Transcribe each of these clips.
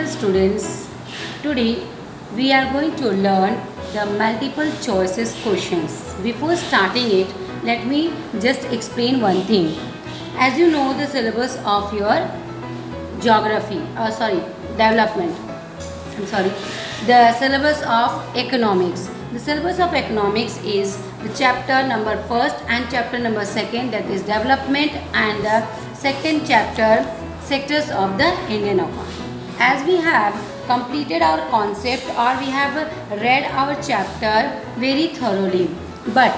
Dear students, today we are going to learn the multiple choices questions. Before starting it, let me just explain one thing. As you know, the syllabus of your development. The syllabus of economics. The syllabus of economics is the chapter number first and chapter number second, that is development, and the second chapter, sectors of the Indian economy. As we have completed our concept or we have read our chapter very thoroughly, but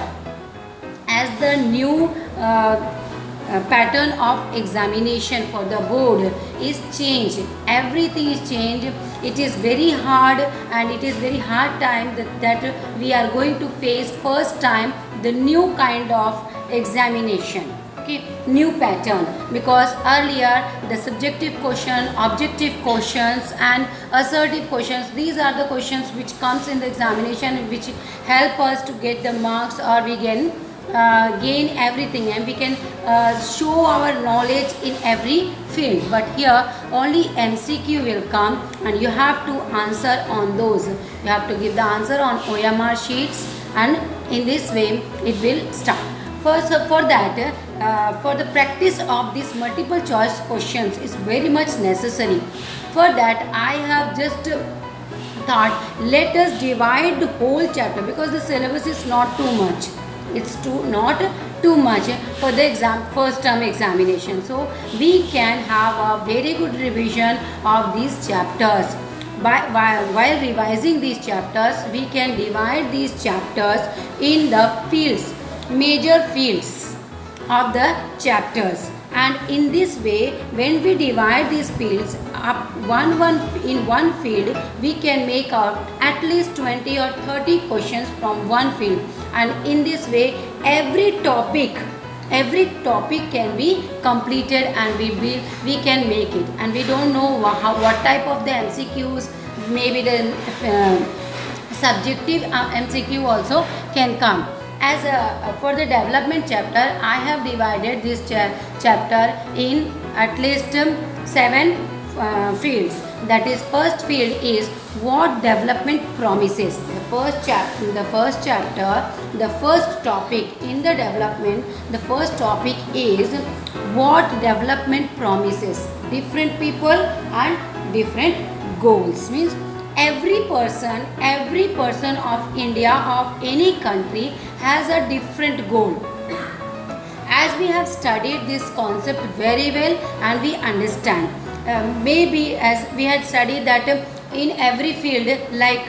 as the new pattern of examination for the board is changed, everything is changed. It is very hard, and it is very hard time that we are going to face first time the new kind of examination. Okay, new pattern, because earlier the subjective question, objective questions and assertive questions, these are the questions which comes in the examination, which help us to get the marks, or we can gain everything, and we can show our knowledge in every field. But here only MCQ will come, and you have to answer on those. You have to give the answer on OMR sheets, and in this way it will start. First, for that, for the practice of these multiple choice questions is very much necessary. For that, I have just thought, let us divide the whole chapter, because the syllabus is not too much. It's not too much for the first term examination. So we can have a very good revision of these chapters. While revising these chapters, we can divide these chapters in the fields, major fields of the chapters. And in this way, when we divide these fields up in one field, we can make out at least 20 or 30 questions from one field. And in this way, every topic can be completed, and we can make it. And we don't know what type of the MCQs, maybe the subjective MCQ also can come. As for the development chapter, I have divided this chapter in at least 7 fields. That is, first field is what development promises. The first chapter, the first topic in the development, the first topic is what development promises. Different people and different goals. Means every person of India, of any country, has a different goal. As we have studied this concept very well and we understand, maybe as we had studied that in every field, like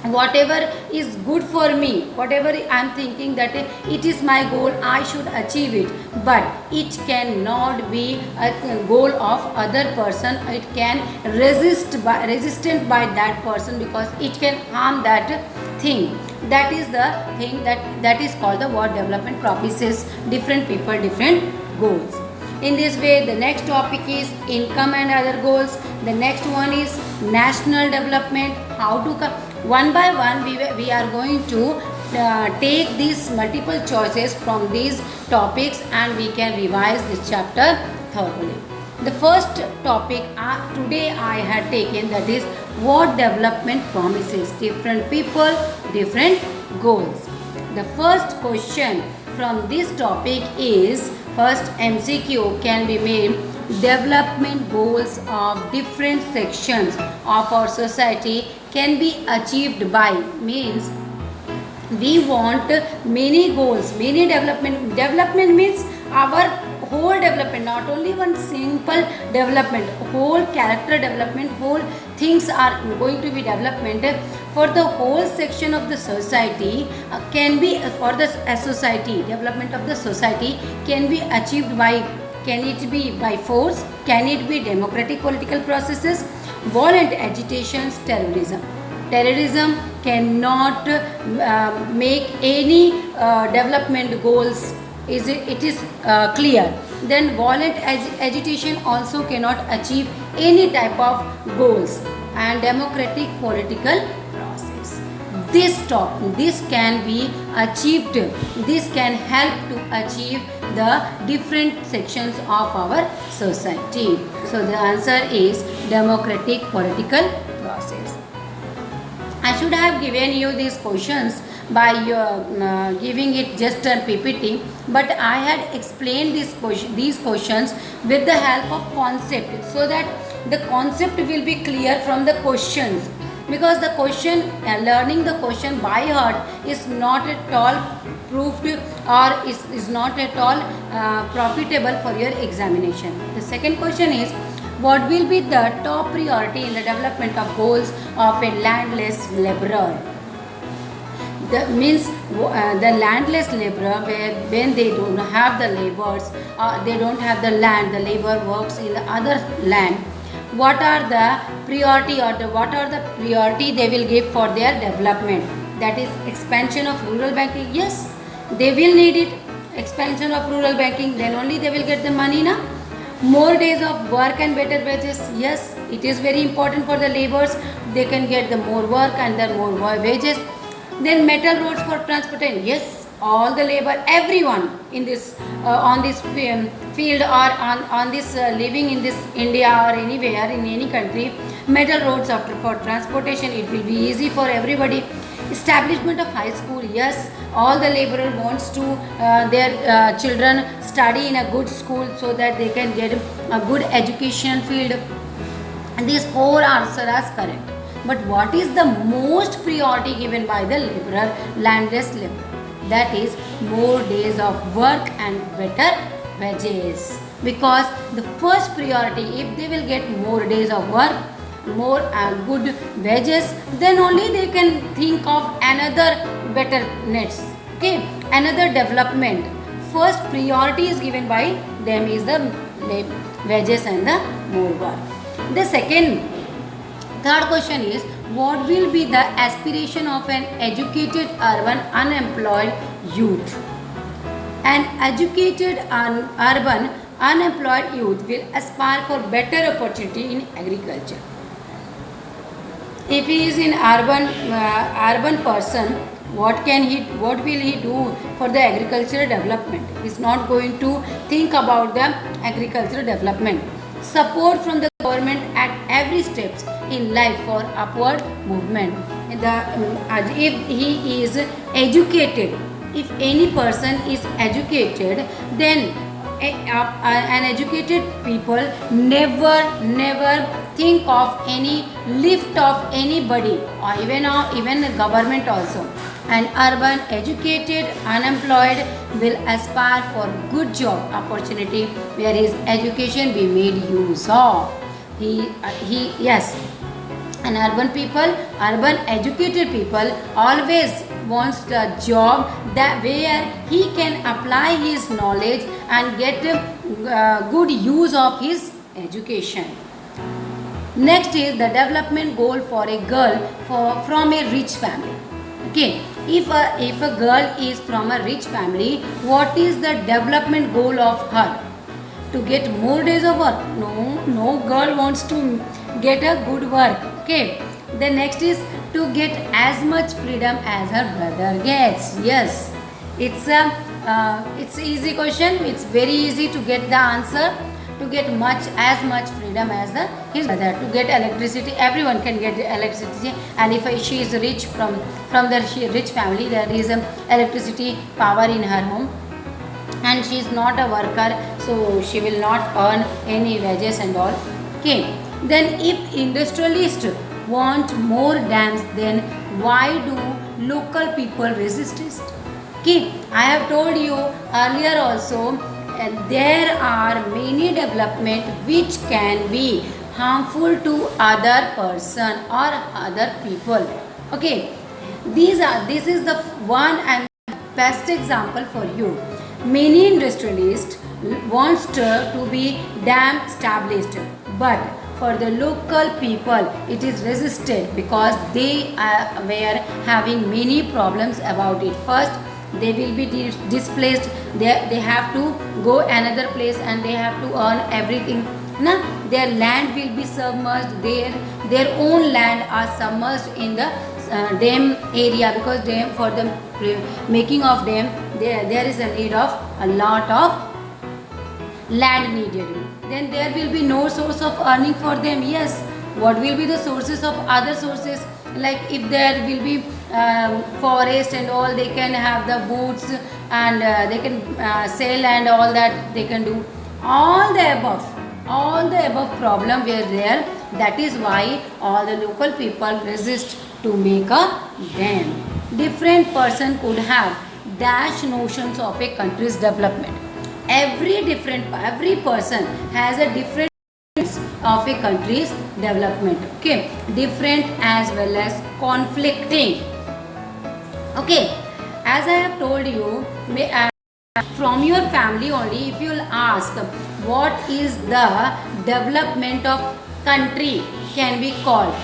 whatever is good for me, whatever I am thinking that it is my goal, I should achieve it, but it cannot be a goal of other person. It can resistant by that person, because it can harm that thing. That is the thing that is called the what development promises. Different people, different goals. In this way, the next topic is income and other goals. The next one is national development. How to come one by one, we are going to take these multiple choices from these topics, and we can revise this chapter thoroughly. The first topic today I had taken, that is what development promises. Different people, different goals. The first question from this topic is, first MCQ can be made, development goals of different sections of our society can be achieved by. Means we want many goals, many development means our whole development, not only one simple development, whole character development, whole things are going to be development for the whole section of the society. Can be for the society, development of the society can be achieved by, can it be by force, can it be democratic political processes, violent agitations, terrorism cannot make any development goals. It is clear. Then violent agitation also cannot achieve any type of goals. And democratic political process, this can be achieved, this can help to achieve the different sections of our society. So the answer is democratic political process. I should have given you these questions by giving it just a PPT, but I had explained these questions with the help of concept, so that the concept will be clear from the questions, because the question, learning the question by heart is not at all proved, or is not at all profitable for your examination. The second question is, what will be the top priority in the development of goals of a landless laborer? The means the landless laborer, where when they don't have the laborers, they don't have the land, the labor works in the other land. What are the priority, or what are the priority they will give for their development? That is expansion of rural banking. Yes, they will need it. Expansion of rural banking, then only they will get the money now. More days of work and better wages. Yes, it is very important for the laborers. They can get the more work and the more wages. Then metal roads for transportation. Yes, all the labor, everyone in this on this field, or on this living in this India or anywhere in any country, metal roads for transportation, it will be easy for everybody. Establishment of high school. Yes, all the laborer wants to their children study in a good school, so that they can get a good education field. And these four answers are correct. But what is the most priority given by the laborer, landless laborer? That is more days of work and better wages. Because the first priority, if they will get more days of work, more good wages, then only they can think of another better nets. Okay, another development. First priority is given by them is the wages and the more work. The third question is, what will be the aspiration of an educated urban unemployed youth? An educated urban unemployed youth will aspire for better opportunity in agriculture. If he is an urban person, what will he do for the agricultural development? He is not going to think about the agricultural development. Support from the government at every steps in life for upward movement. If he is educated, if any person is educated, then an educated people never think of any lift of anybody, or even the government also. An urban educated unemployed will aspire for good job opportunity where his education be made use of. Yes, an urban educated people always wants a job that where he can apply his knowledge and get good use of his education. Next is the development goal for a girl from a rich family. Okay, if a girl is from a rich family, what is the development goal of her? To get more days of work? No girl wants to get a good work. Okay, the next is to get as much freedom as her brother gets. Yes, it's easy question. It's very easy to get the answer. To get as much freedom as his brother. To get electricity, everyone can get electricity, and if she is rich from the rich family, there is electricity power in her home, and she is not a worker, so she will not earn any wages and all. Okay, then if industrialists want more dams, then why do local people resist it? Okay, I have told you earlier also, there are many development which can be harmful to other person or other people. Okay, this is the one and best example for you. Many industrialists wants to be dam established, but for the local people it is resisted because they were having many problems about it. First, they will be displaced. They have to go another place and they have to earn everything. Their land will be submerged. Their own land are submerged in the dam area, because dam, for the making of dam, there is a need of a lot of land needed. Then there will be no source of earning for them. Yes, what will be the sources of other sources? Like if there will be forest and all, they can have the woods, and they can sell and all that they can do. All the above problem were there. That is why all the local people resist to make a dam. Different person could have dash notions of a country's development. Every person has a different of a country's development. Okay, different as well as conflicting. Okay, as I have told you, from your family only, if you will ask what is the development of country can be called,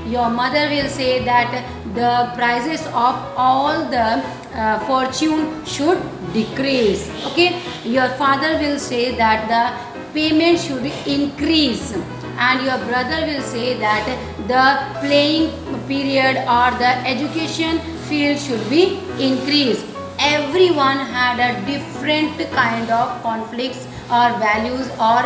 your mother will say that the prices of all the fortune should decrease. Okay, your father will say that the payment should increase, and your brother will say that the playing period or the education field should be increased. Everyone had a different kind of conflicts or values or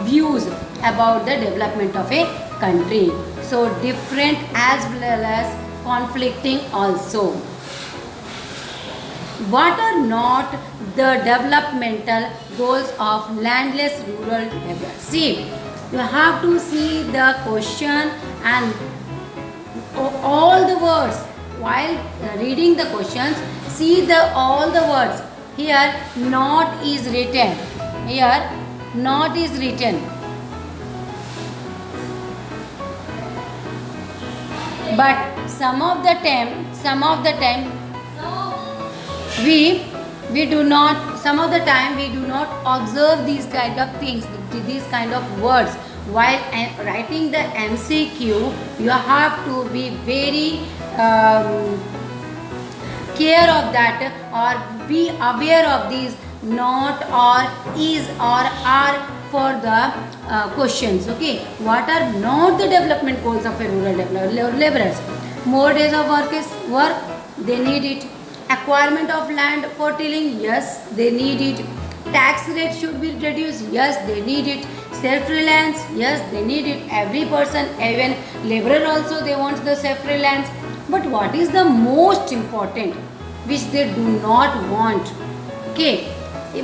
views about the development of a country. So different as well as conflicting also. What are not the developmental goals of landless rural development? See, you have to see the question and all the words while reading the questions. See the all the words. Here not is written. Here not is written. But some of the time we do not, some of the time we do not observe these kind of things, these kind of words. While writing the MCQ, you have to be very care of that, or be aware of these not or is or are for the questions. Okay, what are not the development goals of a rural laborers? More days of work, they need it. Acquirement of land for tilling, yes, they need it. Tax rate should be reduced, yes, they need it. Self-reliance, yes, they need it. Every person, even laborer also, they want the self-reliance. But what is the most important which they do not want? Okay,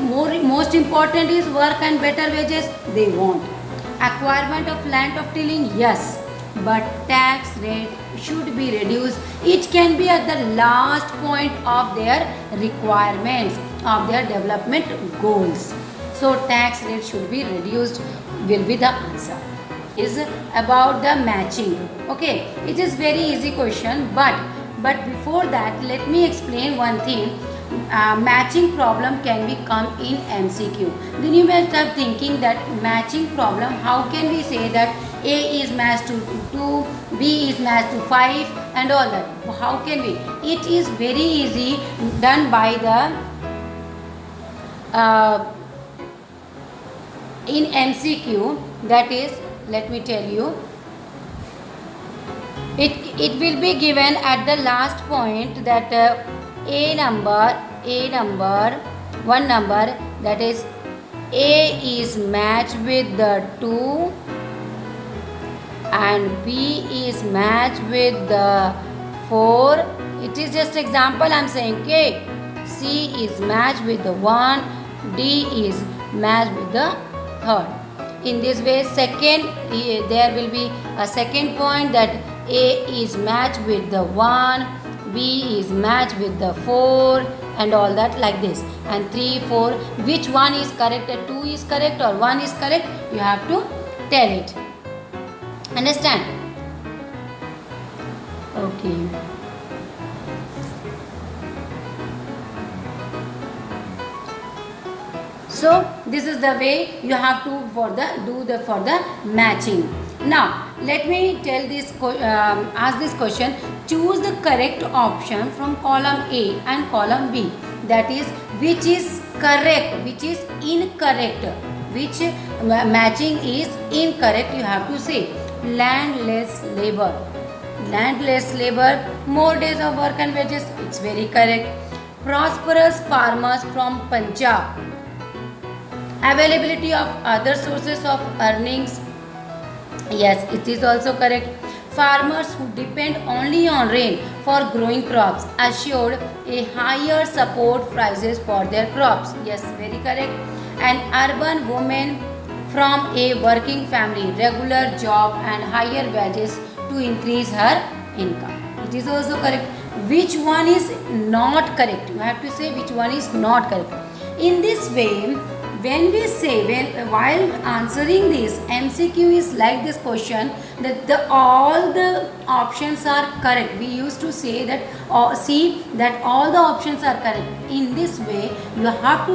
most important is work and better wages, they want. Acquirement of land of tilling, yes, but tax rate should be reduced. It can be at the last point of their requirements, of their development goals. So tax rate should be reduced will be the answer. Is about the matching. Okay, it is very easy question, but before that let me explain one thing. Matching problem can be come in MCQ. Then you may start thinking that matching problem, how can we say that A is matched to 2, B is matched to 5 and all that. How can we? It is very easy done by the in MCQ, that is, let me tell you, it will be given at the last point that a number, one number, that is A is matched with the 2 and B is matched with the 4. It is just example I am saying. Okay, C is matched with the 1, D is matched with the 3rd. In this way, second, there will be a second point that A is matched with the 1, B is matched with the 4 and all that, like this. And 3, 4, which one is correct? 2 is correct or 1 is correct? You have to tell it. Understand? Okay. So this is the way you have to for the matching. Now let me tell this ask this question. Choose the correct option from column A and column B. That is, which is correct, which is incorrect, which matching is incorrect. You have to say landless labor. Landless labor, more days of work and wages. It's very correct. prosperous farmers from Punjab. Availability of other sources of earnings. Yes, it is also correct. Farmers who depend only on rain for growing crops assured a higher support prices for their crops. Yes, very correct. An urban woman from a working family, regular job and higher wages to increase her income. It is also correct. Which one is not correct? You have to say which one is not correct. In this way, when we say while answering this MCQ is like this question that all the options are correct. We used to say that see that all the options are correct. In this way, you have to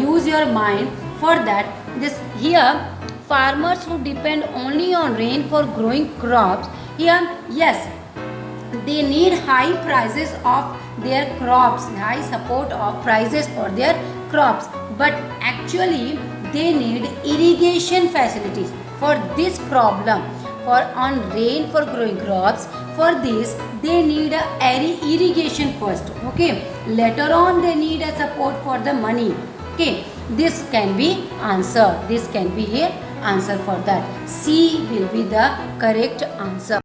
use your mind for that. This here, farmers who depend only on rain for growing crops. Here, yes, they need high prices of their crops, high support of prices for their crops, but actually they need irrigation facilities for this problem. For on rain for growing crops, for this they need a irrigation first. Okay, later on they need a support for the money. Okay, this can be answer. This can be a answer for that. C will be the correct answer.